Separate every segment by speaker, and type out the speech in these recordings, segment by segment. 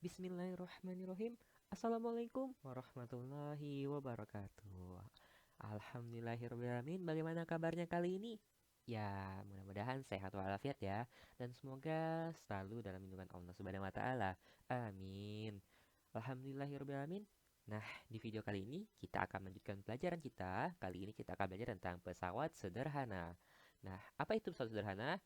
Speaker 1: Bismillahirrahmanirrahim. Assalamualaikum warahmatullahi wabarakatuh. Alhamdulillahirrahmanirrahim. Bagaimana kabarnya kali ini? Ya, mudah-mudahan sehat walafiat ya. Dan semoga selalu dalam lindungan Allah Subhanahu wa Ta'ala. Amin. Alhamdulillahirrahmanirrahim. Nah, di video kali ini kita akan melanjutkan pelajaran kita. Kali ini kita akan belajar tentang pesawat sederhana. Nah, apa itu pesawat sederhana?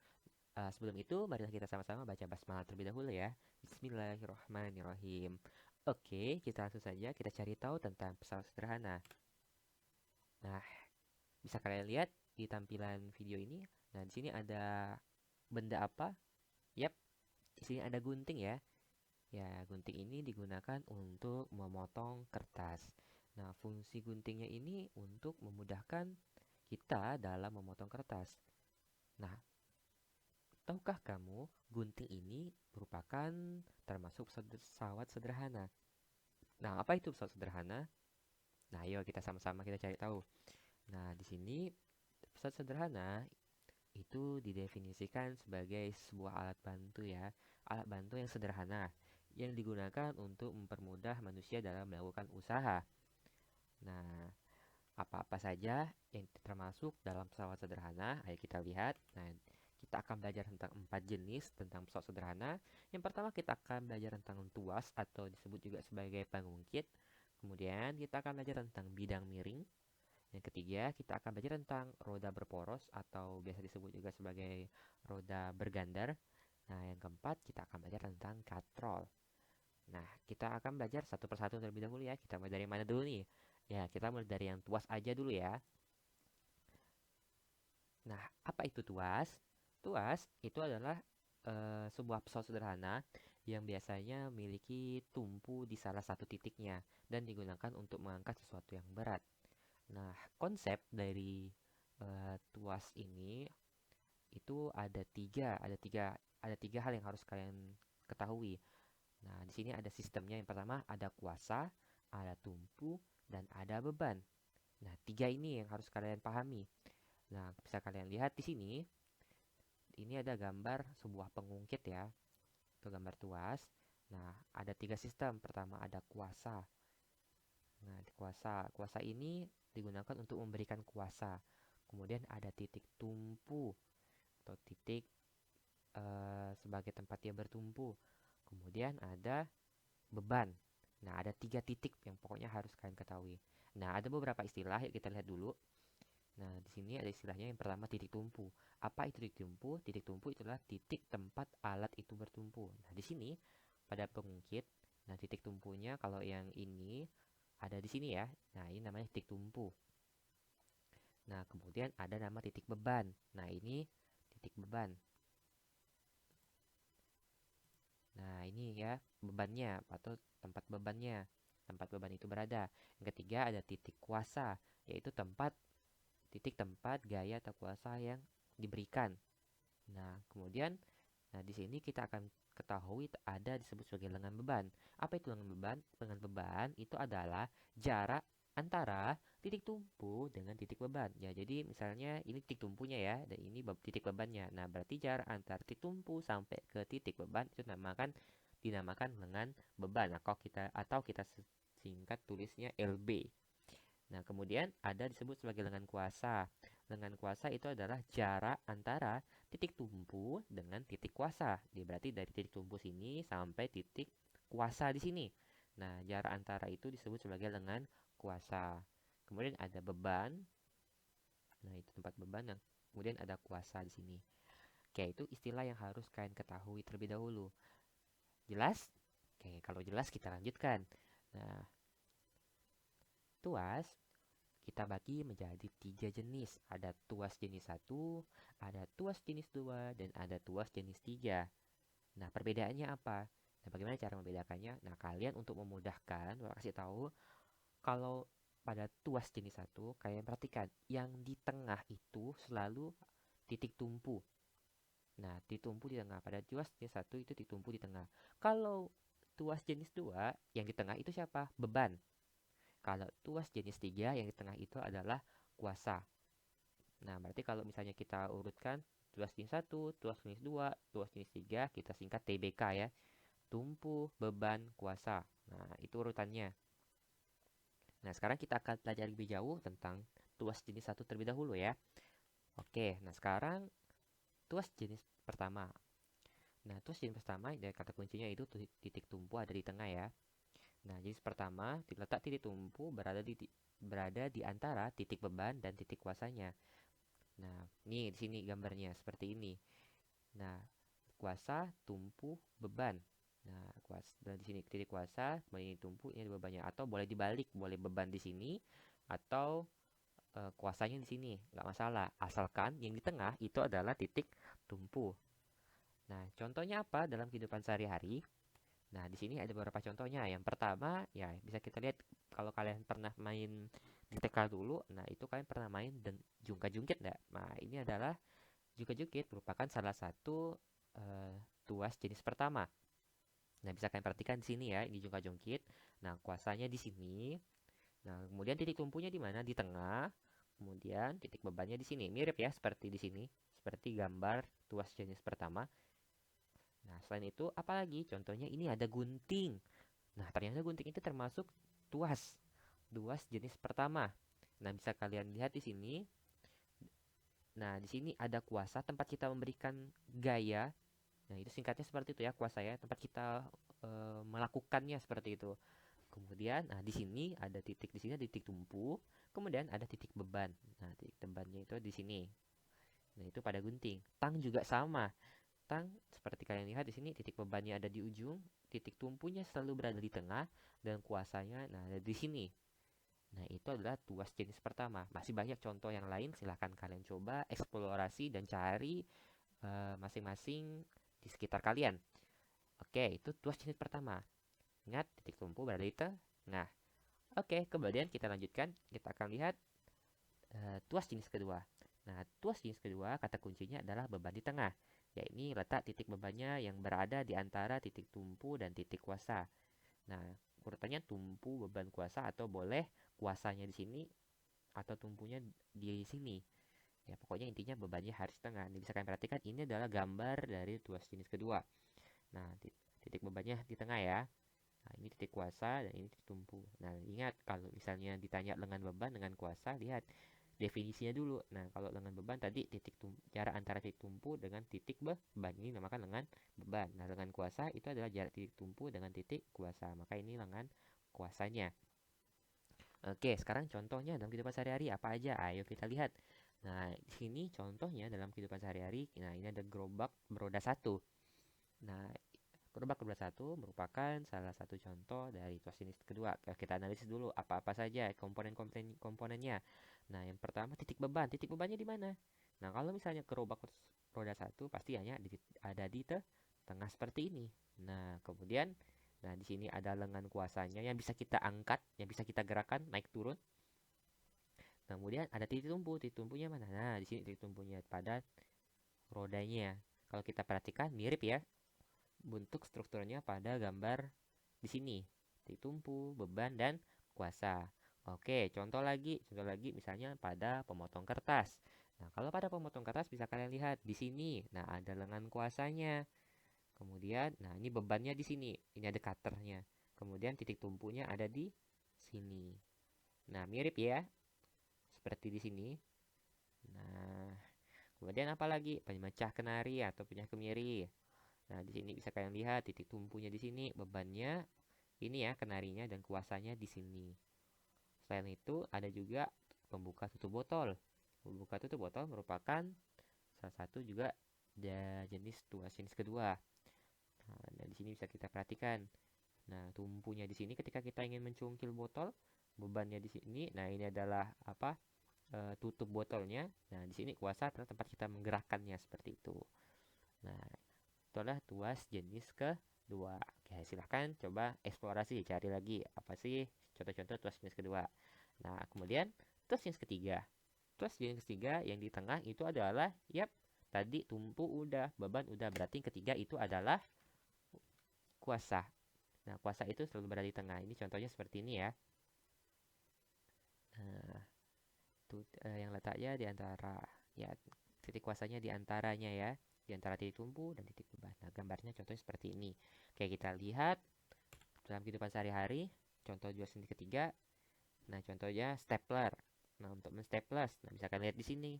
Speaker 1: Sebelum itu, marilah kita sama-sama baca basmalah terlebih dahulu ya. Bismillahirrahmanirrahim. Oke, kita langsung saja kita cari tahu tentang pesawat sederhana. Nah, bisa kalian lihat di tampilan video ini. Nah, di sini ada benda apa? Yap, di sini ada gunting ya. Ya, gunting ini digunakan untuk memotong kertas. Nah, fungsi guntingnya ini untuk memudahkan kita dalam memotong kertas. Nah, tahukah kamu, gunting ini merupakan termasuk pesawat sederhana. Nah, apa itu pesawat sederhana? Nah, ayo kita sama-sama kita cari tahu. Nah, di sini pesawat sederhana itu didefinisikan sebagai sebuah alat bantu ya, alat bantu yang sederhana yang digunakan untuk mempermudah manusia dalam melakukan usaha. Nah, apa-apa saja yang termasuk dalam pesawat sederhana? Ayo kita lihat. Nah, kita akan belajar tentang 4 jenis tentang pesawat sederhana. Yang pertama kita akan belajar tentang tuas atau disebut juga sebagai pengungkit. Kemudian kita akan belajar tentang bidang miring. Yang ketiga kita akan belajar tentang roda berporos atau biasa disebut juga sebagai roda bergandar. Nah, yang keempat kita akan belajar tentang katrol. Nah, kita akan belajar satu persatu terlebih dahulu ya. Kita mulai dari mana dulu nih? Ya, kita mulai dari yang tuas aja dulu ya. Nah, apa itu tuas? Tuas itu adalah sebuah pesawat sederhana yang biasanya memiliki tumpu di salah satu titiknya dan digunakan untuk mengangkat sesuatu yang berat. Nah, konsep dari tuas ini itu ada tiga hal yang harus kalian ketahui. Nah, di sini ada sistemnya. Yang pertama ada kuasa, ada tumpu, dan ada beban. Nah, tiga ini yang harus kalian pahami. Nah, bisa kalian lihat di sini. Ini ada gambar sebuah pengungkit ya. Itu gambar tuas. Nah, ada tiga sistem. Pertama ada kuasa. Nah, kuasa ini digunakan untuk memberikan kuasa. Kemudian ada titik tumpu atau titik sebagai tempat dia bertumpu. Kemudian ada beban. Nah, ada tiga titik yang pokoknya harus kalian ketahui. Nah, ada beberapa istilah yang kita lihat dulu. Nah, di sini ada istilahnya yang pertama titik tumpu. Apa itu titik tumpu? Titik tumpu itulah titik tempat alat itu bertumpu. Nah, di sini pada pengungkit, nah titik tumpunya kalau yang ini ada di sini ya. Nah, ini namanya titik tumpu. Nah, kemudian ada nama titik beban. Nah, ini titik beban. Nah, ini ya bebannya atau tempat bebannya. Tempat beban itu berada. Yang ketiga ada titik kuasa, yaitu titik tempat gaya atau kuasa yang diberikan. Nah, kemudian di sini kita akan ketahui ada disebut sebagai lengan beban. Apa itu lengan beban? Lengan beban itu adalah jarak antara titik tumpu dengan titik beban. Ya, jadi misalnya ini titik tumpunya ya, dan ini titik bebannya. Nah, berarti jarak antara titik tumpu sampai ke titik beban itu dinamakan lengan beban. Atau kita singkat tulisnya LB. Nah, kemudian ada disebut sebagai lengan kuasa. Lengan kuasa itu adalah jarak antara titik tumpu dengan titik kuasa. Jadi berarti dari titik tumpu sini sampai titik kuasa di sini. Nah, jarak antara itu disebut sebagai lengan kuasa. Kemudian ada beban. Nah, itu tempat beban yang kemudian ada kuasa di sini. Oke, itu istilah yang harus kalian ketahui terlebih dahulu. Jelas? Oke, kalau jelas kita lanjutkan. Nah, tuas kita bagi menjadi 3 jenis. Ada tuas jenis 1, ada tuas jenis 2, dan ada tuas jenis 3. Nah, perbedaannya apa? Nah, bagaimana cara membedakannya? Nah, kalian untuk memudahkan, saya kasih tahu, kalau pada tuas jenis 1, kalian perhatikan, yang di tengah itu selalu titik tumpu. Nah, titik tumpu di tengah. Pada tuas jenis 1 itu titik tumpu di tengah. Kalau tuas jenis 2, yang di tengah itu siapa? Beban. Kalau tuas jenis 3 yang di tengah itu adalah kuasa. Nah, berarti kalau misalnya kita urutkan tuas jenis 1, tuas jenis 2, tuas jenis 3, kita singkat TBK ya. tumpu, beban, kuasa. Nah, itu urutannya. Nah, sekarang kita akan pelajari lebih jauh tentang tuas jenis satu terlebih dahulu ya. Oke, nah sekarang tuas jenis pertama. Nah, tuas jenis pertama dari kata kuncinya itu titik tumpu ada di tengah ya. Nah, jenis pertama, letak titik tumpu berada di antara titik beban dan titik kuasanya. Nah, nih di sini gambarnya seperti ini. Nah, kuasa, tumpu, beban. Nah, dan di sini titik kuasa, kemudian ini tumpu, ini bebannya. Atau boleh dibalik, boleh beban di sini atau kuasanya di sini, nggak masalah. Asalkan yang di tengah itu adalah titik tumpu. Nah, contohnya apa dalam kehidupan sehari-hari? Nah, di sini ada beberapa contohnya. Yang pertama, ya bisa kita lihat kalau kalian pernah main di TK dulu, nah itu kalian pernah main jungkat-jungkit nggak? Nah, ini adalah jungkat-jungkit merupakan salah satu eh, tuas jenis pertama. Nah, bisa kalian perhatikan di sini ya, ini jungkat-jungkit. Nah, kuasanya di sini. Nah, kemudian titik tumpunya di mana? Di tengah. Kemudian titik bebannya di sini. Mirip ya seperti di sini, seperti gambar tuas jenis pertama. Nah, selain itu, apalagi? Contohnya ini ada gunting. Nah, ternyata gunting itu termasuk tuas, tuas jenis pertama. Nah, bisa kalian lihat di sini. Nah, di sini ada kuasa tempat kita memberikan gaya. Nah, itu singkatnya seperti itu ya, kuasa ya, tempat kita melakukannya seperti itu. Kemudian, nah di sini ada titik di sini ada titik tumpu, kemudian ada titik beban. Nah, titik bebannya itu di sini. Nah, itu pada gunting. Tang juga sama. Tang seperti kalian lihat di sini titik bebannya ada di ujung, titik tumpunya selalu berada di tengah dan kuasanya nah ada di sini. Nah, itu adalah tuas jenis pertama. Masih banyak contoh yang lain, silahkan kalian coba eksplorasi dan cari masing-masing di sekitar kalian. Oke, itu tuas jenis pertama. Ingat, titik tumpu berada di tengah. Oke, kemudian kita lanjutkan. Kita akan lihat tuas jenis kedua. Nah, tuas jenis kedua kata kuncinya adalah beban di tengah. Ya, ini letak titik bebannya yang berada di antara titik tumpu dan titik kuasa. Nah, urutannya tumpu, beban, kuasa atau boleh kuasanya di sini atau tumpunya di sini. Ya, pokoknya intinya bebannya harus di tengah. Ini bisa kalian perhatikan ini adalah gambar dari tuas jenis kedua. Nah, titik bebannya di tengah ya. Nah, ini titik kuasa dan ini titik tumpu. Nah, ingat kalau misalnya ditanya lengan beban dengan kuasa, lihat definisinya dulu. Nah, kalau lengan beban tadi jarak antara titik tumpu dengan titik beban ini namakan lengan beban. Nah, lengan kuasa itu adalah jarak titik tumpu dengan titik kuasa. Maka ini lengan kuasanya. Oke, sekarang contohnya dalam kehidupan sehari-hari apa aja? Ayo kita lihat. Nah, di sini contohnya dalam kehidupan sehari-hari. Nah, ini ada gerobak beroda satu. Nah, gerobak roda satu merupakan salah satu contoh dari tuas jenis kedua. Kita analisis dulu apa-apa saja komponennya. Nah, yang pertama titik beban. Titik bebannya di mana? Nah, kalau misalnya gerobak roda satu pasti hanya ada di tengah seperti ini. Nah, kemudian di sini ada lengan kuasanya yang bisa kita angkat, yang bisa kita gerakan naik turun. Kemudian ada titik tumpu. Titik tumpunya mana? Nah, di sini titik tumpunya pada rodanya. Kalau kita perhatikan mirip ya bentuk strukturnya pada gambar di sini. Titik tumpu, beban, dan kuasa. Oke, contoh lagi misalnya pada pemotong kertas. Nah, kalau pada pemotong kertas bisa kalian lihat di sini. Nah, ada lengan kuasanya. Kemudian, nah ini bebannya di sini. Ini ada cutternya. Kemudian titik tumpunya ada di sini. Nah, mirip ya. Seperti di sini. Nah, kemudian apa lagi? Pemecah kenari atau pemecah kemiri. Nah, di sini bisa kalian lihat titik tumpunya di sini, bebannya ini ya, kenarinya dan kuasanya di sini. Selain itu, ada juga pembuka tutup botol. Pembuka tutup botol merupakan salah satu juga jenis tuas jenis kedua. Nah, dan di sini bisa kita perhatikan. Nah, tumpunya di sini ketika kita ingin mencungkil botol, bebannya di sini. Nah, ini adalah apa? Tutup botolnya. Nah, di sini kuasa adalah tempat kita menggerakkannya seperti itu. Nah, itulah tuas jenis kedua. Oke, silahkan coba eksplorasi, cari lagi apa sih contoh-contoh tuas jenis kedua. Nah, kemudian tuas jenis ketiga. Tuas jenis ketiga yang di tengah itu adalah, tadi tumpu udah, beban udah, berarti yang ketiga itu adalah kuasa. Nah, kuasa itu selalu berada di tengah. Ini contohnya seperti ini ya. Nah, yang letaknya di antara, ya titik kuasanya di antaranya ya, di antara titik tumpu dan titik beban. Nah, gambarnya contohnya seperti ini. Oke, kita lihat dalam kehidupan sehari-hari, contoh tuas jenis ketiga. Nah, contohnya stapler. Nah, untuk menstaples, nah bisa kalian lihat di sini.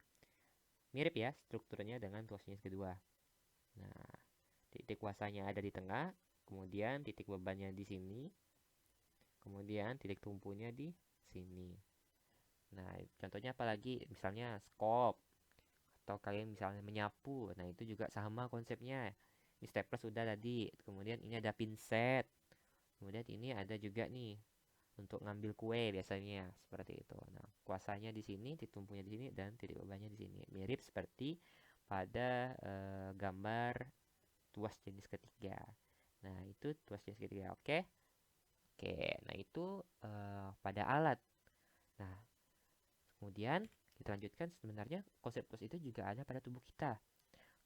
Speaker 1: Mirip ya strukturnya dengan tuas jenis kedua. Nah, titik kuasanya ada di tengah, kemudian titik bebannya di sini, kemudian titik tumpunya di sini. Nah, contohnya apalagi? Misalnya skop, atau kalian misalnya menyapu. Nah, itu juga sama konsepnya. Ini staples sudah tadi. Kemudian ini ada pinset. Kemudian ini ada juga nih untuk ngambil kue biasanya seperti itu. Nah, kuasanya di sini, titik tumpunya di sini, dan titik bebannya di sini. Mirip seperti pada gambar tuas jenis ketiga. Nah, itu tuas jenis ketiga. Oke. Oke, nah itu pada alat. Nah, kemudian kita lanjutkan, sebenarnya konsep tuas itu juga ada pada tubuh kita.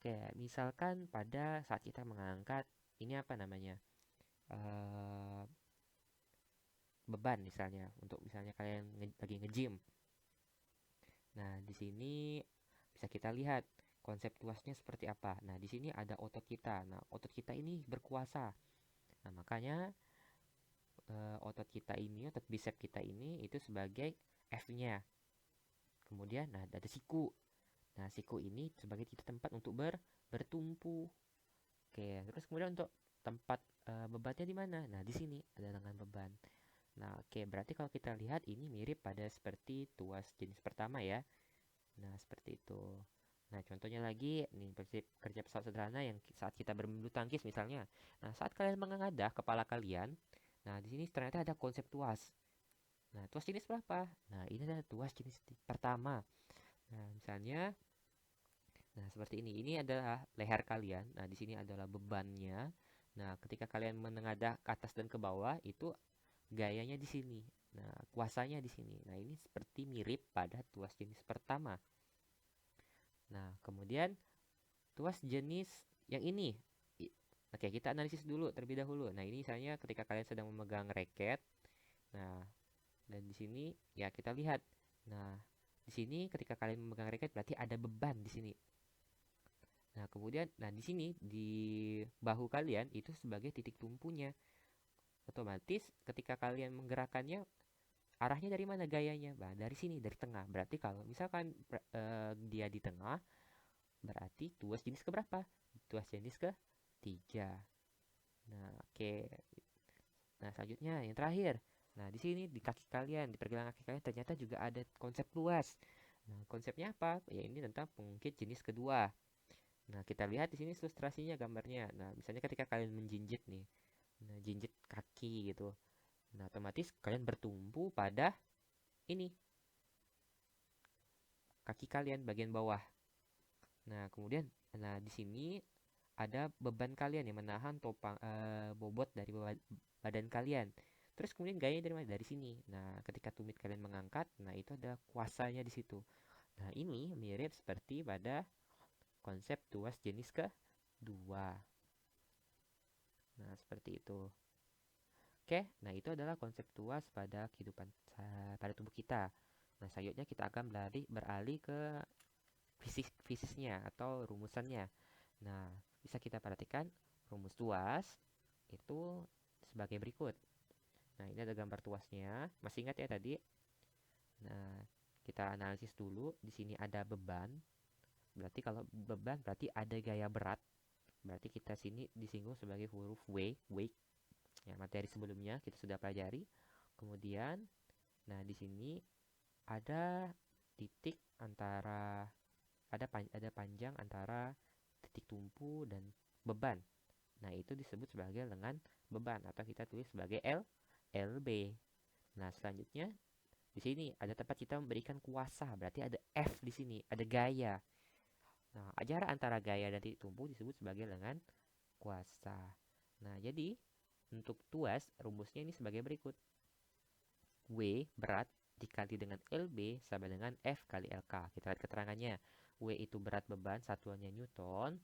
Speaker 1: Oke, misalkan pada saat kita mengangkat ini apa namanya? eh Beban misalnya, untuk misalnya kalian lagi nge-gym. Nah, di sini bisa kita lihat konsep tuasnya seperti apa. Nah, di sini ada otot kita. Nah, otot kita ini berkuasa. Nah, makanya otot kita ini, otot bicep kita ini itu sebagai F-nya. Kemudian, nah ada siku. Nah, siku ini sebagai titik tempat untuk bertumpu. Oke, terus kemudian untuk tempat bebannya di mana? Nah, di sini ada lengan beban. Nah, oke, berarti kalau kita lihat ini mirip pada seperti tuas jenis pertama ya. Nah, seperti itu. Nah, contohnya lagi, nih prinsip kerja pesawat sederhana yang saat kita berbulu tangkis misalnya. Nah, saat kalian menengadah kepala kalian, nah di sini ternyata ada konsep tuas. Nah, tuas jenis berapa? Nah, ini adalah tuas jenis pertama. Nah, misalnya, nah seperti ini. Ini adalah leher kalian. Nah, di sini adalah bebannya. Nah, ketika kalian menengadah ke atas dan ke bawah, itu gayanya di sini. Nah, kuasanya di sini. Nah, ini seperti mirip pada tuas jenis pertama. Nah, kemudian tuas jenis yang ini. Oke, kita analisis dulu terlebih dahulu. Nah, ini misalnya ketika kalian sedang memegang raket. Nah, dan di sini ya kita lihat. Nah, di sini ketika kalian memegang raket berarti ada beban di sini. Nah, kemudian di sini di bahu kalian itu sebagai titik tumpunya. Otomatis ketika kalian menggerakkannya, arahnya dari mana gayanya? Nah, dari sini, dari tengah. Berarti kalau misalkan dia di tengah, berarti tuas jenis keberapa? Tuas jenis ketiga. Nah, oke. Nah, selanjutnya yang terakhir. Nah, di sini di kaki kalian, di pergelangan kaki kalian ternyata juga ada konsep luas. Nah, konsepnya apa? Ya ini tentang pengungkit jenis kedua. Nah, kita lihat di sini ilustrasinya, gambarnya. Nah, misalnya ketika kalian menjinjit nih. Nah, jinjit kaki gitu. Nah, otomatis kalian bertumpu pada ini, kaki kalian bagian bawah. Nah, kemudian di sini ada beban kalian yang menahan topang bobot dari badan kalian. Terus kemudian gayanya dari mana? Dari sini. Nah, ketika tumit kalian mengangkat, nah itu ada kuasanya di situ. Nah, ini mirip seperti pada konsep tuas jenis kedua. Nah, seperti itu. Oke, nah itu adalah konsep tuas pada kehidupan pada tubuh kita. Nah, selanjutnya kita akan beralih ke fisisnya atau rumusannya. Nah, bisa kita perhatikan rumus tuas itu sebagai berikut. Nah, ini ada gambar tuasnya. Masih ingat ya tadi? Nah, kita analisis dulu. Di sini ada beban. Berarti kalau beban berarti ada gaya berat. Berarti kita sini disinggung sebagai huruf W, weight. Ya, materi sebelumnya kita sudah pelajari. Kemudian, nah di sini ada titik antara ada panjang antara titik tumpu dan beban. Nah, itu disebut sebagai lengan beban atau kita tulis sebagai LB. Nah, selanjutnya di sini ada tempat kita memberikan kuasa, berarti ada F di sini, ada gaya. Nah, jarak antara gaya dan titik tumpu disebut sebagai lengan kuasa. Nah, jadi untuk tuas rumusnya ini sebagai berikut. W berat dikali dengan LB sama dengan F kali LK. Kita lihat keterangannya. W itu berat beban, satuannya Newton.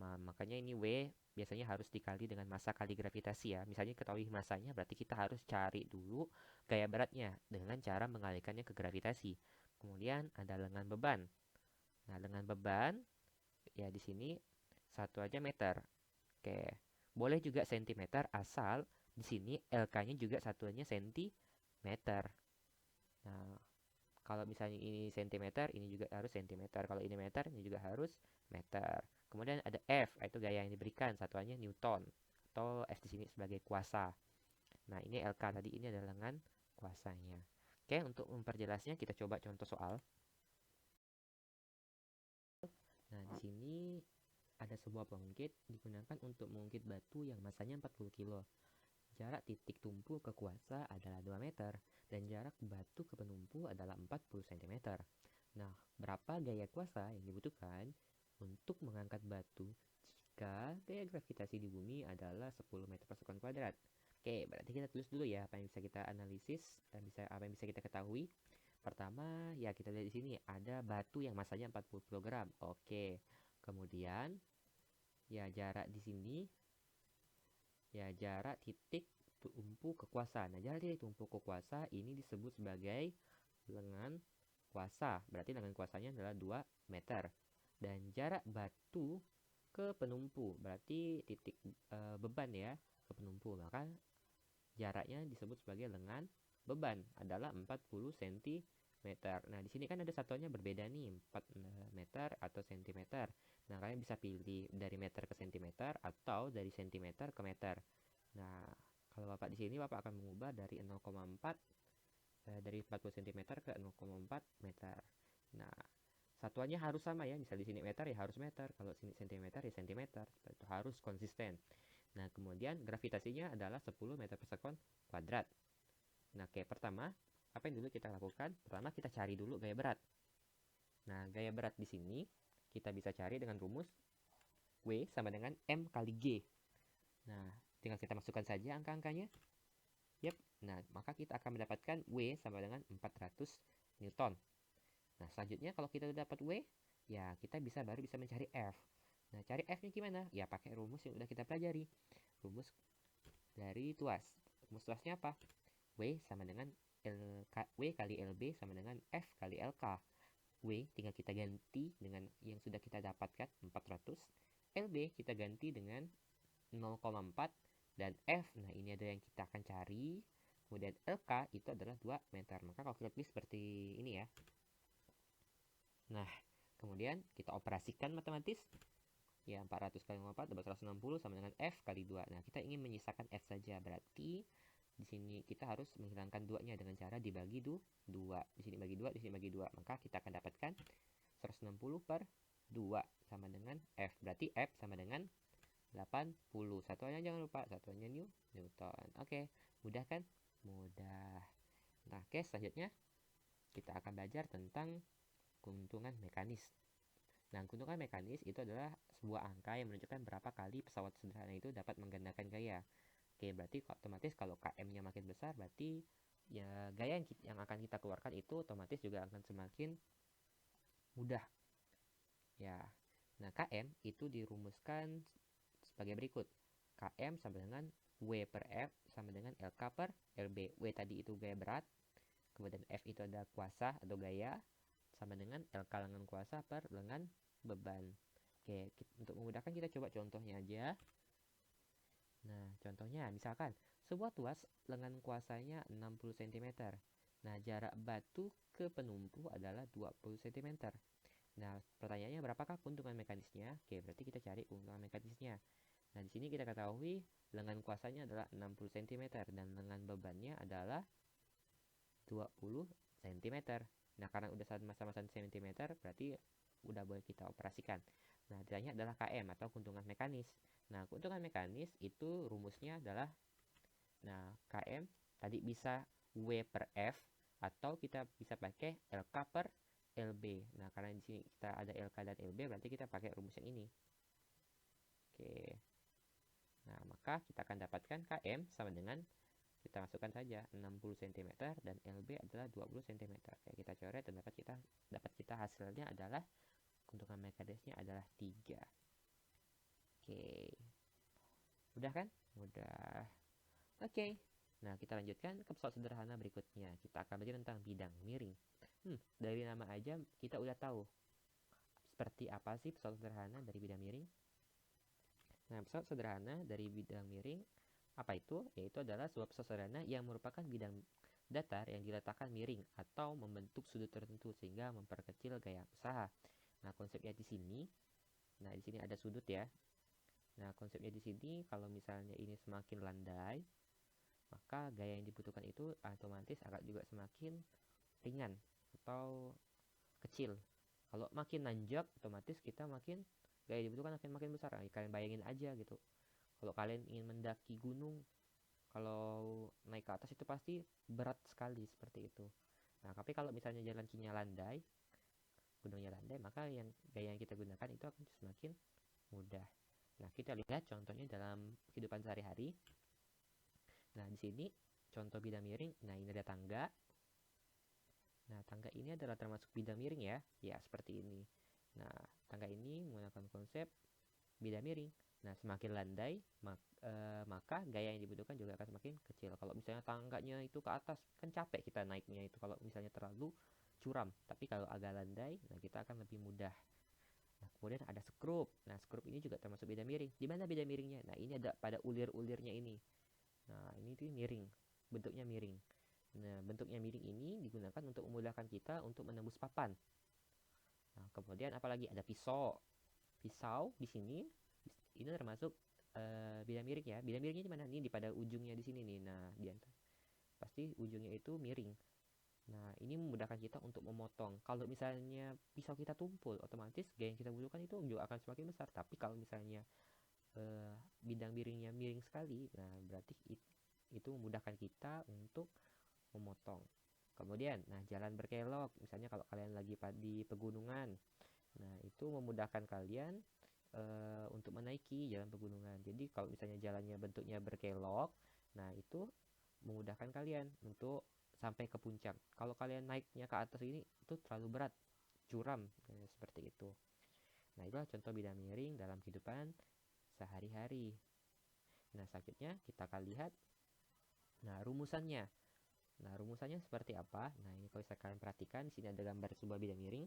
Speaker 1: Nah, makanya ini W biasanya harus dikali dengan massa kali gravitasi ya. Misalnya ketahui massanya, berarti kita harus cari dulu gaya beratnya dengan cara mengalihkannya ke gravitasi. Kemudian ada lengan beban. Nah, lengan beban ya di sini satu aja meter. Oke. Boleh juga sentimeter asal di sini LK-nya juga satuannya sentimeter. Nah, kalau misalnya ini sentimeter, ini juga harus sentimeter. Kalau ini meter, ini juga harus meter. Kemudian ada F, itu gaya yang diberikan, satuannya Newton. Atau F di sini sebagai kuasa. Nah, ini LK tadi, ini adalah lengan kuasanya. Oke, untuk memperjelasnya kita coba contoh soal. Nah, di sini ada sebuah pengungkit digunakan untuk mengungkit batu yang masanya 40 kilo. Jarak titik tumpu ke kuasa adalah 2 meter dan jarak batu ke penumpu adalah 40 cm. Nah, berapa gaya kuasa yang dibutuhkan untuk mengangkat batu jika gaya gravitasi di bumi adalah 10 meter per sekon kuadrat? Oke, berarti kita tulis dulu ya apa yang bisa kita analisis dan apa yang bisa kita ketahui. Pertama, ya kita lihat di sini ada batu yang masanya 40 kg. Oke. Kemudian ya jarak di sini ya jarak titik tumpu ke kuasa. Nah, jarak titik tumpu ke kuasa ini disebut sebagai lengan kuasa. Berarti lengan kuasanya adalah 2 meter. Dan jarak batu ke penumpu, berarti titik beban ya ke penumpu. Maka jaraknya disebut sebagai lengan beban adalah 40 cm. Nah, di sini kan ada satuannya berbeda nih, 4 meter atau cm. Nah, kalian bisa pilih dari meter ke cm atau dari cm ke meter. Nah, kalau Bapak di sini Bapak akan mengubah dari 0,4 dari 40 cm ke 0,4 meter. Nah, satuannya harus sama ya. Misal di sini meter ya harus meter, kalau sini cm ya centimeter. Itu harus konsisten. Nah, kemudian gravitasinya adalah 10 meter per sekon kuadrat. Nah, oke, pertama apa yang dulu kita lakukan? Pertama kita cari dulu gaya berat. Nah, gaya berat di sini kita bisa cari dengan rumus W sama dengan M kali G. Nah, tinggal kita masukkan saja angka-angkanya. Yap. Nah, maka kita akan mendapatkan W sama dengan 400 Newton. Nah, selanjutnya kalau kita sudah dapat W, ya kita baru bisa mencari F. Nah, cari F-nya gimana? Ya pakai rumus yang sudah kita pelajari. Rumus dari tuas. Rumus tuasnya apa? W sama dengan W kali LB sama dengan F kali LK. W tinggal kita ganti dengan yang sudah kita dapatkan 400. LB kita ganti dengan 0,4 dan F, nah ini ada yang kita akan cari. Kemudian LK itu adalah 2 meter. Maka kalau kita tulis seperti ini ya. Nah, kemudian kita operasikan matematis. Ya, 400 kali 4 dapat 160 sama dengan F kali 2. Nah, kita ingin menyisakan F saja. Berarti di sini kita harus menghilangkan 2-nya dengan cara dibagi 2. Di sini bagi 2, di sini bagi 2. Maka kita akan dapatkan 160 per 2 sama dengan F. Berarti F sama dengan 80. Satuannya jangan lupa, satuannya Newton. Oke, mudah kan? Mudah. Nah, oke, selanjutnya kita akan belajar tentang keuntungan mekanis. Nah, keuntungan mekanis itu adalah sebuah angka yang menunjukkan berapa kali pesawat sederhana itu dapat menggandakan gaya. Oke, berarti otomatis kalau KM-nya makin besar, berarti ya gaya yang akan kita keluarkan itu otomatis juga akan semakin mudah. Ya. Nah, KM itu dirumuskan sebagai berikut. KM sama dengan W per F sama dengan LK per LB. W tadi itu gaya berat, kemudian F itu ada kuasa atau gaya, sama dengan LK lengan kuasa per lengan beban. Oke, untuk memudahkan kita coba contohnya aja. Nah, contohnya misalkan sebuah tuas lengan kuasanya 60 cm. Nah, jarak batu ke penumpu adalah 20 cm. Nah, pertanyaannya berapakah keuntungan mekanisnya? Oke, berarti kita cari keuntungan mekanisnya. Nah, di sini kita ketahui lengan kuasanya adalah 60 cm dan lengan bebannya adalah 20 cm. Nah, karena udah sama-sama cm, berarti udah boleh kita operasikan. Nah, ditanya adalah KM atau keuntungan mekanis. Nah, keuntungan mekanis itu rumusnya adalah, nah, KM tadi bisa W per F atau kita bisa pakai LK per LB. Nah, karena di sini kita ada LK dan LB, berarti kita pakai rumus yang ini. Oke. Nah, maka kita akan dapatkan KM sama dengan, kita masukkan saja 60 cm dan LB adalah 20 cm. Oke, kita coret dan dapat kita hasilnya adalah keuntungan mekanisnya adalah 3. Oke. Mudah kan? Mudah. Oke. Nah, kita lanjutkan ke pesawat sederhana berikutnya. Kita akan belajar tentang bidang miring. Dari nama aja kita udah tahu seperti apa sih pesawat sederhana dari bidang miring. Nah, pesawat sederhana dari bidang miring apa itu? Yaitu adalah sebuah pesawat sederhana yang merupakan bidang datar yang diletakkan miring atau membentuk sudut tertentu sehingga memperkecil gaya usaha. Nah, konsepnya di sini, nah di sini ada sudut ya. Nah, konsepnya di sini kalau misalnya ini semakin landai, maka gaya yang dibutuhkan itu otomatis akan juga semakin ringan atau kecil. Kalau makin nanjak, otomatis kita makin gaya yang dibutuhkan akan makin besar. Nah, kalian bayangin aja gitu. Kalau kalian ingin mendaki gunung, kalau naik ke atas itu pasti berat sekali seperti itu. Nah, tapi kalau misalnya jalan kinya landai, gunungnya landai, maka yang gaya yang kita gunakan itu akan semakin mudah. Nah, kita lihat contohnya dalam kehidupan sehari-hari. Nah, di sini contoh bidang miring. Nah, ini ada tangga. Nah, tangga ini adalah termasuk bidang miring ya. Ya, seperti ini. Nah, tangga ini menggunakan konsep bidang miring. Nah, semakin landai, maka gaya yang dibutuhkan juga akan semakin kecil. Kalau misalnya tangganya itu ke atas, kan capek kita naiknya itu kalau misalnya terlalu curam. Tapi kalau agak landai, nah kita akan lebih mudah. Nah, kemudian ada skrup. Nah, skrup ini juga termasuk bidang miring. Di mana bidang miringnya? Nah, ini ada pada ulir-ulirnya ini. Nah, ini tuh miring. Bentuknya miring. Nah, bentuknya miring ini digunakan untuk memudahkan kita untuk menembus papan. Nah, kemudian apalagi ada pisau. Pisau di sini ini termasuk bidang miring ya. Bidang miringnya di mana? Ini di pada ujungnya di sini nih. Nah, pasti ujungnya itu miring. Nah, ini memudahkan kita untuk memotong. Kalau misalnya pisau kita tumpul, otomatis gaya yang kita butuhkan itu juga akan semakin besar. Tapi kalau misalnya bidang miringnya miring sekali, nah berarti itu memudahkan kita untuk memotong. Kemudian, nah jalan berkelok, misalnya kalau kalian lagi di pegunungan, nah itu memudahkan kalian untuk menaiki jalan pegunungan. Jadi kalau misalnya jalannya bentuknya berkelok, nah itu memudahkan kalian untuk sampai ke puncak. Kalau kalian naiknya ke atas ini itu terlalu berat, curam, seperti itu. Nah, itulah contoh bidang miring dalam kehidupan sehari-hari. Nah, selanjutnya kita akan lihat rumusannya. Nah, rumusannya seperti apa? Nah, ini kalau kalian perhatikan, di sini ada gambar sebuah bidang miring.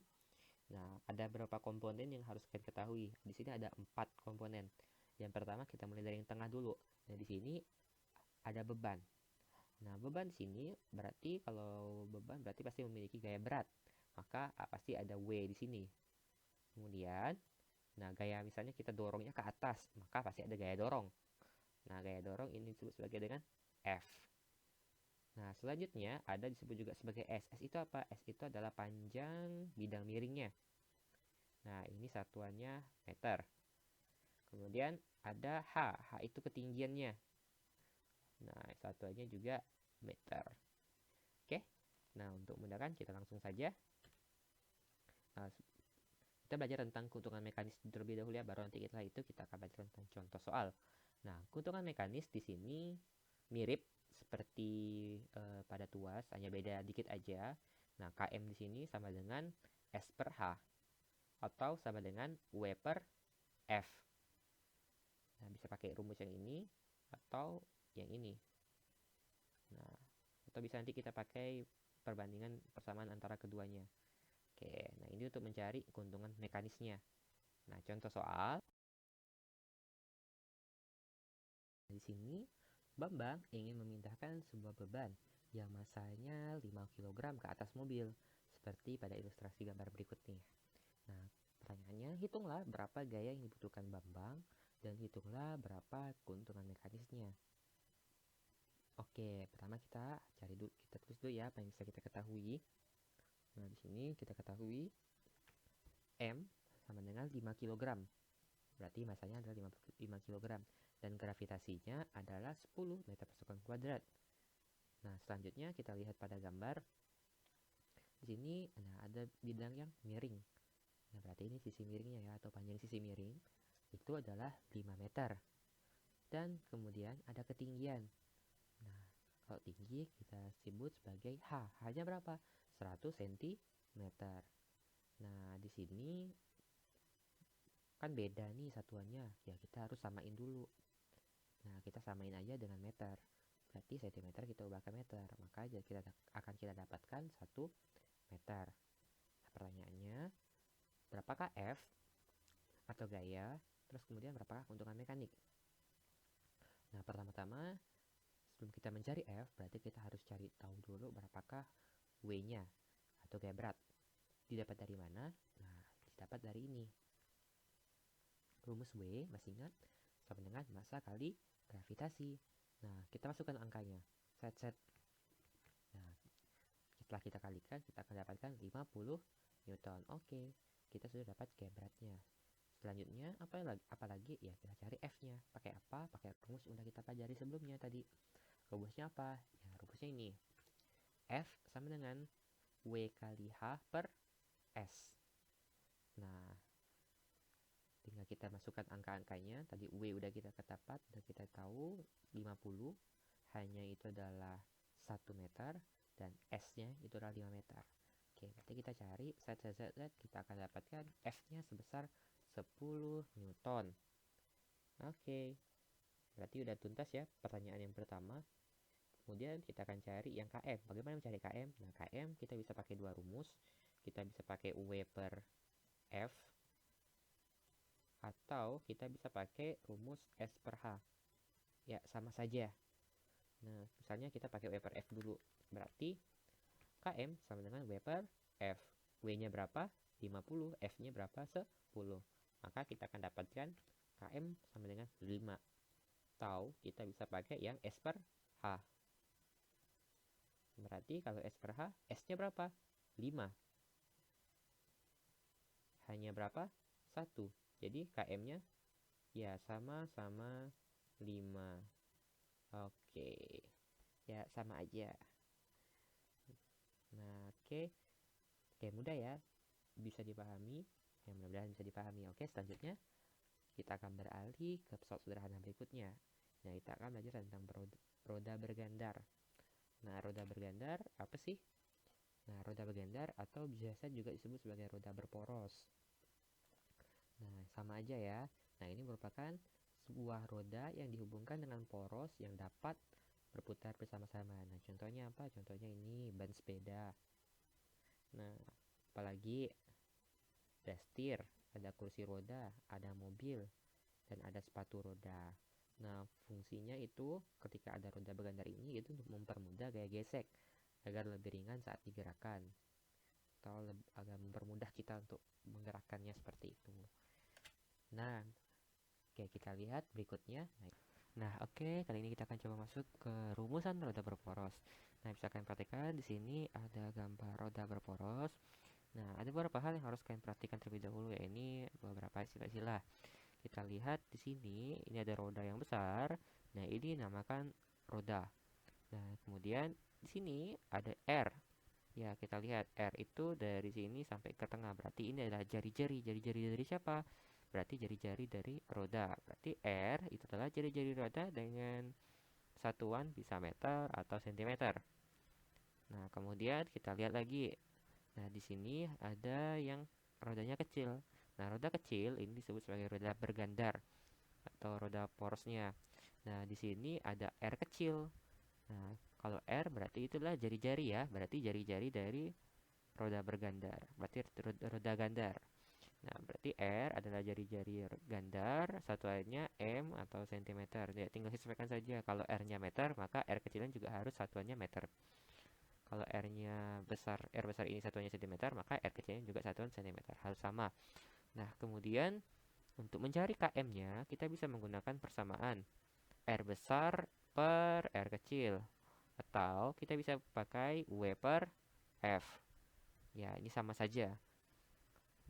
Speaker 1: Nah, ada beberapa komponen yang harus kalian ketahui. Di sini ada 4 komponen. Yang pertama kita mulai dari yang tengah dulu. Nah, di sini ada beban. Nah, beban di sini berarti kalau beban berarti pasti memiliki gaya berat. Maka pasti ada W di sini. Kemudian, nah gaya misalnya kita dorongnya ke atas, maka pasti ada gaya dorong. Nah, gaya dorong ini disebut sebagai dengan F. Nah, selanjutnya ada disebut juga sebagai S. S itu apa? S itu adalah panjang bidang miringnya. Nah, ini satuannya meter. Kemudian ada H. H itu ketinggiannya. Nah, satuannya juga meter. Oke. Nah, untuk memudahkan kita langsung saja. Nah, kita belajar tentang keuntungan mekanis terlebih dahulu ya, baru nanti setelah itu kita akan belajar tentang contoh soal. Nah, keuntungan mekanis di sini mirip seperti pada tuas, hanya beda dikit aja. Nah, KM di sini sama dengan S per H atau sama dengan W per F. Nah, bisa pakai rumus yang ini atau yang ini. Nah, atau bisa nanti kita pakai perbandingan persamaan antara keduanya. Oke, nah ini untuk mencari keuntungan mekanisnya. Nah, contoh soal. Di sini, Bambang ingin memindahkan sebuah beban yang masanya 5 kg ke atas mobil, seperti pada ilustrasi gambar berikut nih. Nah, pertanyaannya, hitunglah berapa gaya yang dibutuhkan Bambang, dan hitunglah berapa keuntungan mekanisnya. Oke, pertama kita tulis dulu ya apa yang bisa kita ketahui. Nah, di sini kita ketahui M sama dengan 5 kg. Berarti masanya adalah 5 kg dan gravitasinya adalah 10 meter persekuit kuadrat. Nah, selanjutnya kita lihat pada gambar. Di sini ada bidang yang miring. Nah, berarti ini sisi miringnya ya, atau panjang sisi miring itu adalah 5 meter. Dan kemudian ada ketinggian. Nah, kalau tinggi kita sebut sebagai H. H-nya berapa? 100 cm. Nah, di sini kan beda nih satuannya. Ya, kita harus samain dulu. Nah, kita samain aja dengan meter. Berarti cm kita ubah ke meter. Maka akan kita dapatkan 1 meter. Nah, pertanyaannya, berapakah F atau gaya Terus kemudian berapakah keuntungan mekanik? Nah, pertama-tama sebelum kita mencari F, berarti kita harus cari tahu dulu berapakah W-nya atau gaya berat. Didapat dari mana? Nah, didapat dari ini. Rumus W, masih ingat? Sama dengan massa kali gravitasi. Nah, kita masukkan angkanya. Set. Nah, setelah kita kalikan, kita akan dapatkan 50 Newton. Oke, kita sudah dapat gaya beratnya. Selanjutnya, apa lagi? Ya, kita cari F-nya. Pakai apa? Pakai rumus yang udah kita pelajari sebelumnya tadi. Rumusnya apa? Ya, rumusnya ini. F sama dengan W kali H per S. Nah, tinggal kita masukkan angka-angkanya. Tadi W udah kita dapat, udah kita tahu 50. Hanya itu adalah 1 meter. Dan S-nya itu adalah 5 meter. Oke, nanti kita cari set, kita akan dapatkan F-nya sebesar 10 Newton. Oke, berarti udah tuntas ya pertanyaan yang pertama. Kemudian kita akan cari yang KM. Bagaimana mencari KM? Nah, KM kita bisa pakai dua rumus. Kita bisa pakai W per F, atau kita bisa pakai rumus S per H. Ya, sama saja. Nah, misalnya kita pakai W per F dulu. Berarti KM sama dengan W per F. W-nya berapa? 50. F-nya berapa? 10. Maka kita akan dapatkan KM sama dengan 5. Atau kita bisa pakai yang S per H. Berarti kalau S per H, S-nya berapa? 5. Hanya berapa? 1. Jadi KM-nya ya sama-sama 5. Oke. Ya, sama aja. Nah, oke. Oke, mudah ya. Bisa dipahami. Ya, mudah-mudahan bisa dipahami. Oke, selanjutnya kita akan beralih ke persoalan sederhana berikutnya. Nah, kita akan belajar tentang roda bergandar. Nah, roda bergandar apa sih? Nah, roda bergandar atau biasa juga disebut sebagai roda berporos. Nah, sama aja ya. Nah, ini merupakan sebuah roda yang dihubungkan dengan poros yang dapat berputar bersama-sama. Nah, contohnya apa? Contohnya ini ban sepeda. Nah, apalagi ada setir, ada kursi roda, ada mobil, dan ada sepatu roda. Nah, fungsinya itu ketika ada roda bergandar ini itu untuk mempermudah gaya gesek agar lebih ringan saat digerakkan, atau agar mempermudah kita untuk menggerakkannya seperti itu. Nah, oke, kita lihat berikutnya. Nah, oke, kali ini kita akan coba masuk ke rumusan roda berporos. Nah, bisa kalian perhatikan di sini ada gambar roda berporos. Nah, ada beberapa hal yang harus kalian perhatikan terlebih dahulu ya. Ini beberapa istilah-istilah. Kita lihat di sini, ini ada roda yang besar. Nah, ini dinamakan roda. Nah, kemudian di sini ada R. Ya, kita lihat R itu dari sini sampai ke tengah. Berarti ini adalah jari-jari. Jari-jari dari siapa? Berarti jari-jari dari roda. Berarti R itu adalah jari-jari roda dengan satuan bisa meter atau sentimeter. Nah, kemudian kita lihat lagi. Nah, di sini ada yang rodanya kecil. Nah, roda kecil ini disebut sebagai roda bergandar atau roda porosnya. Nah, di sini ada R kecil. Nah, kalau R berarti itulah jari-jari ya. Berarti jari-jari dari roda bergandar. Berarti roda gandar. Nah, berarti R adalah jari-jari gandar, satuannya M atau sentimeter. Ya, tinggal sesuaikan saja. Kalau R-nya meter, maka R kecilnya juga harus satuannya meter. Kalau R besar ini satuannya sentimeter, maka R kecilnya juga satuan sentimeter. Harus sama. Nah, kemudian untuk mencari KM-nya, kita bisa menggunakan persamaan R besar per R kecil. Atau kita bisa pakai W per F. Ya, ini sama saja.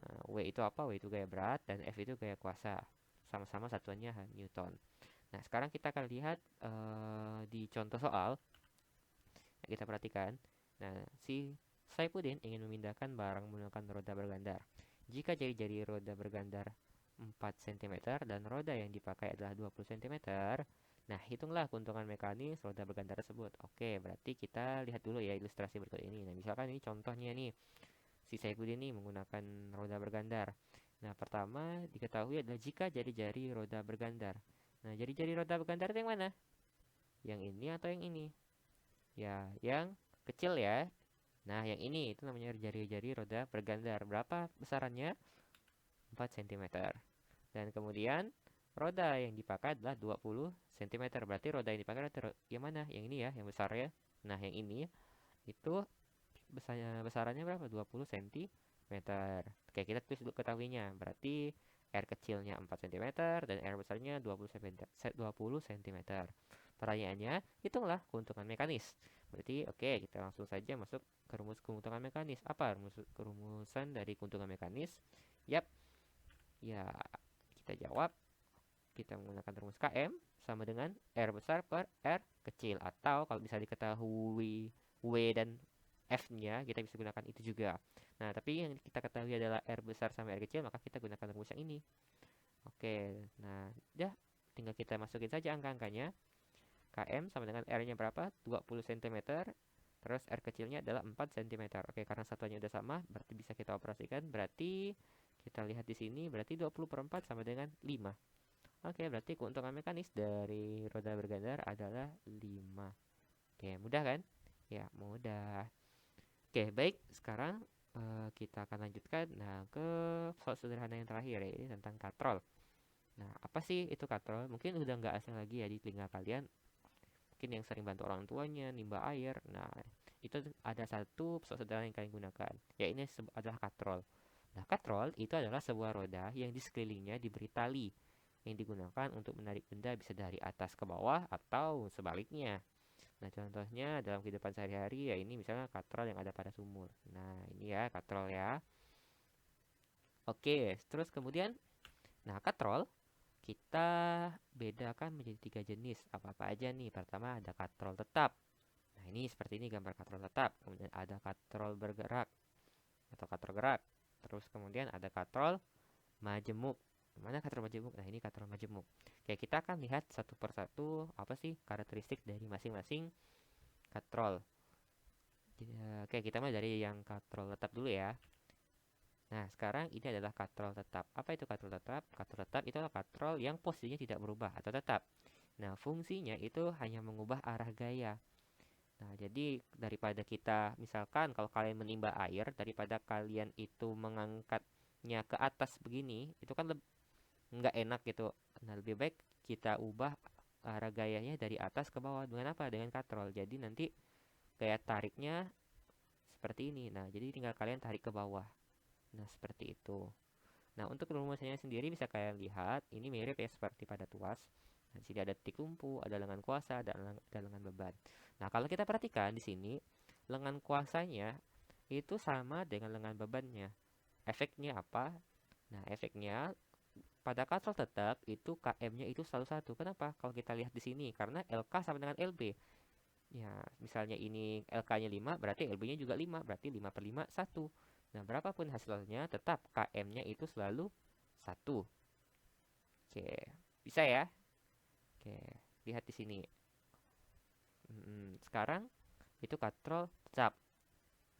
Speaker 1: Nah, W itu apa? W itu gaya berat dan F itu gaya kuasa. Sama-sama satuannya Newton. Nah, sekarang kita akan lihat di contoh soal. Nah, kita perhatikan. Nah, si Saipudin ingin memindahkan barang menggunakan roda bergandar. Jika jari-jari roda bergandar 4 cm dan roda yang dipakai adalah 20 cm, nah hitunglah keuntungan mekanis roda bergandar tersebut. Oke, berarti kita lihat dulu ya ilustrasi berikut ini. Nah, misalkan ini contohnya nih. Si Saipudin ini menggunakan roda bergandar. Nah, pertama diketahui adalah jika jari-jari roda bergandar. Nah, jari-jari roda bergandar itu yang mana? Yang ini atau yang ini? Ya, yang kecil ya. Nah, yang ini itu namanya jari-jari roda bergandar. Berapa besarannya? 4 cm. Dan kemudian roda yang dipakai adalah 20 cm. Berarti roda yang dipakai adalah yang mana? Yang ini ya, yang besar ya. Nah, yang ini itu besarannya berapa? 20 cm. Oke, kita tulis dulu ketahuinya. Berarti R kecilnya 4 cm dan R besarnya 20 cm. 20 cm. Pertanyaannya, hitunglah keuntungan mekanis. Berarti oke, kita langsung saja masuk ke rumus keuntungan mekanis. Apa kerumusan dari keuntungan mekanis? Yap. Ya, kita jawab. Kita menggunakan rumus KM sama dengan R besar per R kecil. Atau kalau bisa diketahui W dan F-nya, kita bisa gunakan itu juga. Nah, tapi yang kita ketahui adalah R besar sama R kecil, maka kita gunakan rumus yang ini. Oke, nah, udah. Tinggal kita masukin saja angka-angkanya. KM sama dengan R-nya berapa? 20 cm. Terus R kecilnya adalah 4 cm. Oke, karena satuannya udah sama, berarti bisa kita operasikan. Berarti kita lihat di sini, berarti 20 per 4 sama dengan 5. Oke, berarti keuntungan mekanis dari roda bergandar adalah 5. Oke, mudah kan? Ya, mudah. Oke, baik. Sekarang kita akan lanjutkan ke soal sederhana yang terakhir ya, ini tentang katrol. Nah, apa sih itu katrol? Mungkin udah nggak asing lagi ya di telinga kalian. Mungkin yang sering bantu orang tuanya, nimba air. Nah, itu ada satu soal sederhana yang kalian gunakan. Ya, ini adalah katrol. Nah, katrol itu adalah sebuah roda yang di sekelilingnya diberi tali yang digunakan untuk menarik benda bisa dari atas ke bawah atau sebaliknya. Nah, contohnya dalam kehidupan sehari-hari ya ini misalnya katrol yang ada pada sumur. Nah, ini ya katrol ya. Oke, terus kemudian, nah katrol kita bedakan menjadi 3 jenis. Apa-apa aja nih? Pertama ada katrol tetap. Nah, ini seperti ini gambar katrol tetap. Kemudian ada katrol bergerak atau katrol gerak. Terus kemudian ada katrol majemuk. Mana katrol majemuk? Nah, ini katrol majemuk. Oke, kita akan lihat satu persatu apa sih karakteristik dari masing-masing katrol. Oke, kita mulai dari yang katrol tetap dulu ya. Nah, sekarang ini adalah katrol tetap. Apa itu katrol tetap? Katrol tetap itu adalah katrol yang posisinya tidak berubah atau tetap. Nah, fungsinya itu hanya mengubah arah gaya. Nah, jadi daripada kita, misalkan kalau kalian menimba air, daripada kalian itu mengangkatnya ke atas begini, itu kan nggak enak gitu. Nah, lebih baik kita ubah arah gayanya dari atas ke bawah. Dengan apa? Dengan katrol. Jadi nanti gaya tariknya seperti ini. Nah, jadi tinggal kalian tarik ke bawah. Nah, seperti itu. Nah, untuk rumusnya sendiri bisa kalian lihat, ini mirip ya seperti pada tuas. Nah, di sini ada titik tumpu, ada lengan kuasa, dan ada lengan beban. Nah, kalau kita perhatikan di sini, lengan kuasanya itu sama dengan lengan bebannya. Efeknya apa? Nah, efeknya pada katrol tetap itu KM-nya itu selalu 1. Kenapa? Kalau kita lihat di sini, karena LK sama dengan LB. Ya, misalnya ini LK-nya 5, berarti LB-nya juga 5, berarti 5 per 5, 1. Nah, berapapun hasilnya, tetap KM-nya itu selalu 1. Oke, bisa ya? Oke, lihat di sini. Sekarang itu katrol tetap.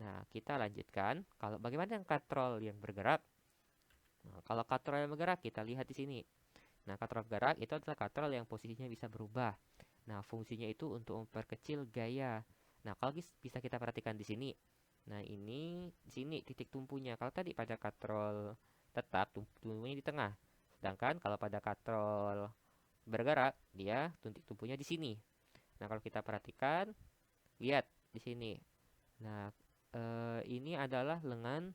Speaker 1: Nah, kita lanjutkan. Kalau bagaimana yang katrol yang bergerak? Nah, kalau katrol yang bergerak, kita lihat di sini. Nah, katrol bergerak itu adalah katrol yang posisinya bisa berubah. Nah, fungsinya itu untuk memperkecil gaya. Nah, kalau bisa kita perhatikan di sini. Nah, ini di sini titik tumpunya. Kalau tadi pada katrol tetap tumpunya di tengah. Sedangkan kalau pada katrol bergerak, dia titik tumpunya di sini. Nah, kalau kita perhatikan, lihat di sini. Nah, ini adalah lengan.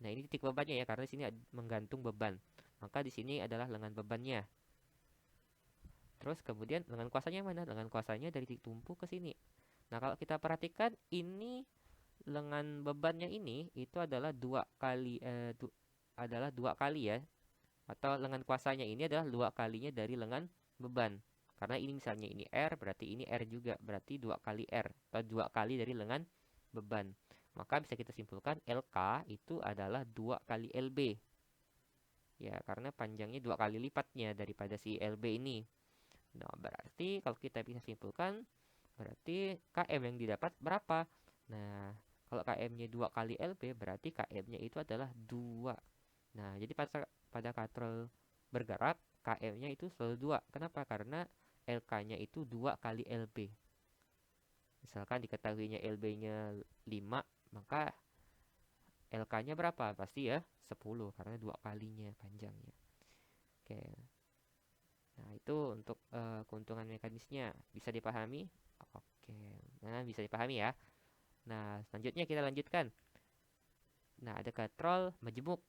Speaker 1: Nah, ini titik bebannya ya, karena di sini menggantung beban. Maka di sini adalah lengan bebannya. Terus kemudian lengan kuasanya mana? Lengan kuasanya dari titik tumpu ke sini. Nah, kalau kita perhatikan ini lengan bebannya ini itu adalah dua kali ya. Atau lengan kuasanya ini adalah 2 kalinya dari lengan beban. Karena ini misalnya ini R, berarti ini R juga. Berarti 2 kali R atau 2 kali dari lengan beban. Maka bisa kita simpulkan LK itu adalah 2 kali LB. Ya, karena panjangnya 2 kali lipatnya daripada si LB ini. Nah, berarti kalau kita bisa simpulkan, berarti KM yang didapat berapa? Nah, kalau KM-nya 2 kali LB, berarti KM-nya itu adalah 2. Nah, jadi pada katrol bergerak, KM-nya itu selalu 2. Kenapa? Karena LK-nya itu 2 kali LB. Misalkan diketahuinya LB-nya 5, maka LK-nya berapa? Pasti ya 10, karena 2 kalinya panjangnya. Oke. Nah, itu untuk keuntungan mekanisnya. Bisa dipahami? Oke. Nah, bisa dipahami ya. Nah, selanjutnya kita lanjutkan. Nah, ada katrol majemuk.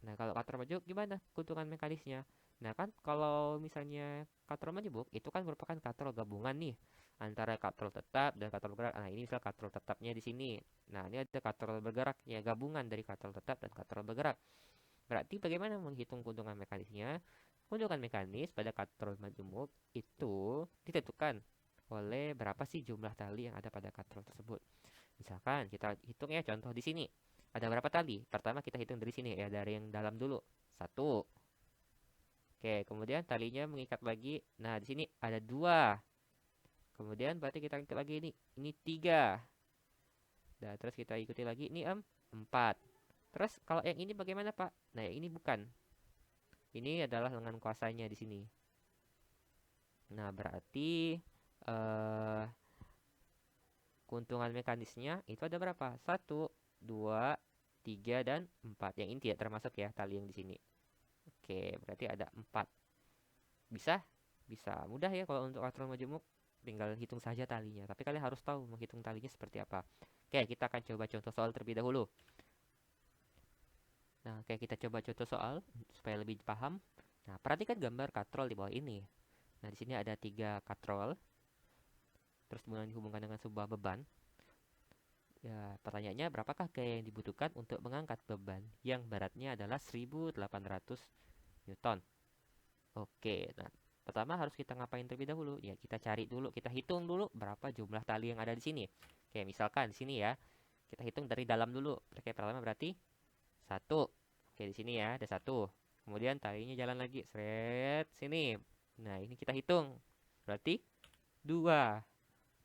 Speaker 1: Nah, kalau katrol majemuk gimana keuntungan mekanisnya? Nah, kan kalau misalnya katrol majemuk itu kan merupakan katrol gabungan nih antara katrol tetap dan katrol bergerak. Nah, ini misal katrol tetapnya di sini. Nah, ini ada katrol bergerak ya, gabungan dari katrol tetap dan katrol bergerak. Berarti bagaimana menghitung keuntungan mekanisnya? Keuntungan mekanis pada katrol majemuk itu ditentukan oleh berapa sih jumlah tali yang ada pada katrol tersebut. Misalkan kita hitung ya contoh di sini. Ada berapa tali? Pertama kita hitung dari sini ya, dari yang dalam dulu. Satu. Oke, kemudian talinya mengikat lagi. Nah, di sini ada dua. Kemudian berarti kita ikat lagi ini. Ini tiga. Dan terus kita ikuti lagi. Ini empat. Terus kalau yang ini bagaimana, Pak? Nah, yang ini bukan. Ini adalah lengan kuasanya di sini. Nah, berarti eh keuntungan mekanisnya itu ada berapa? Satu, dua, tiga, dan empat. Yang ini tidak termasuk ya tali yang di sini. Oke, berarti ada empat. Bisa? Bisa. Mudah ya kalau untuk aturan majemuk. Tinggal hitung saja talinya. Tapi kalian harus tahu menghitung talinya seperti apa. Oke, kita akan coba contoh soal terlebih dahulu. Nah, oke, kita coba contoh soal supaya lebih paham. Nah, perhatikan gambar katrol di bawah ini. Nah, di sini ada tiga katrol. Terus kemudian dihubungkan dengan sebuah beban. Ya, pertanyaannya berapakah gaya yang dibutuhkan untuk mengangkat beban yang beratnya adalah 1800 Newton. Oke, nah pertama harus kita ngapain terlebih dahulu? Ya, kita cari dulu, kita hitung dulu berapa jumlah tali yang ada di sini. Oke, misalkan di sini ya, kita hitung dari dalam dulu. Oke, pertama berarti satu. Oke, di sini ya ada satu. Kemudian talinya jalan lagi, seret sini. Nah, ini kita hitung. Berarti dua.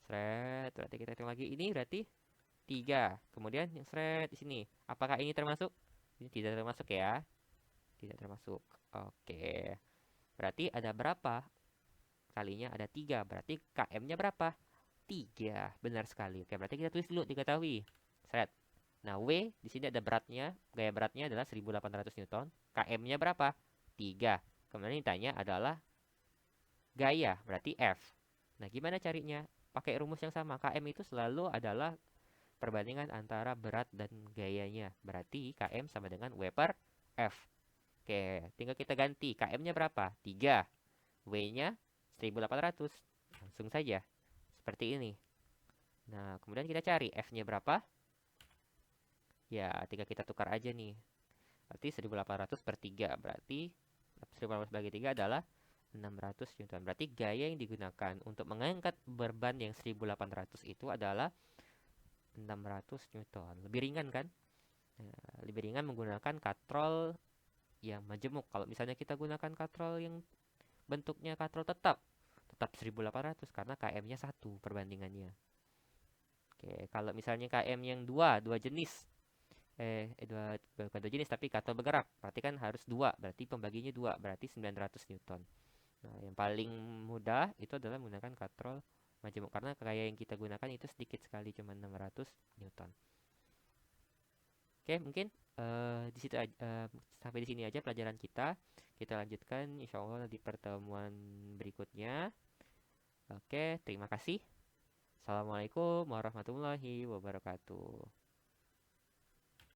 Speaker 1: Seret, berarti kita hitung lagi. Ini berarti tiga. Kemudian yang seret di sini. Apakah ini termasuk? Ini tidak termasuk ya. Tidak termasuk. Oke. Berarti ada berapa? Kalinya ada tiga. Berarti KM-nya berapa? Tiga. Benar sekali. Oke, berarti kita tulis dulu diketahui. Seret. Nah, W di sini ada beratnya. Gaya beratnya adalah 1800 Newton. KM-nya berapa? Tiga. Kemudian ditanya adalah gaya, berarti F. Nah, gimana carinya? Pakai rumus yang sama. KM itu selalu adalah perbandingan antara berat dan gayanya. Berarti KM sama dengan W per F. Oke, tinggal kita ganti. KM-nya berapa? 3. W-nya 1800. Langsung saja. Seperti ini. Nah, kemudian kita cari F-nya berapa? Ya, tinggal kita tukar aja nih. Berarti 1800 per 3. Berarti 1800 bagi 3 adalah 600 Newton. Berarti gaya yang digunakan untuk mengangkat beban yang 1800 itu adalah 600 Newton. Lebih ringan kan? Nah, lebih ringan menggunakan katrol yang majemuk. Kalau misalnya kita gunakan katrol yang bentuknya katrol tetap 1800 karena KM-nya 1 perbandingannya. Oke, kalau misalnya KM yang dua jenis. Bukan dua jenis tapi katrol bergerak. Berarti kan harus dua, berarti pembaginya dua, berarti 900 Newton. Nah, yang paling mudah itu adalah menggunakan katrol majemuk karena gaya yang kita gunakan itu sedikit sekali, cuma 600 Newton. Oke, mungkin di situ sampai di sini aja pelajaran kita. Kita lanjutkan insya Allah di pertemuan berikutnya. Oke, terima kasih. Assalamualaikum warahmatullahi wabarakatuh.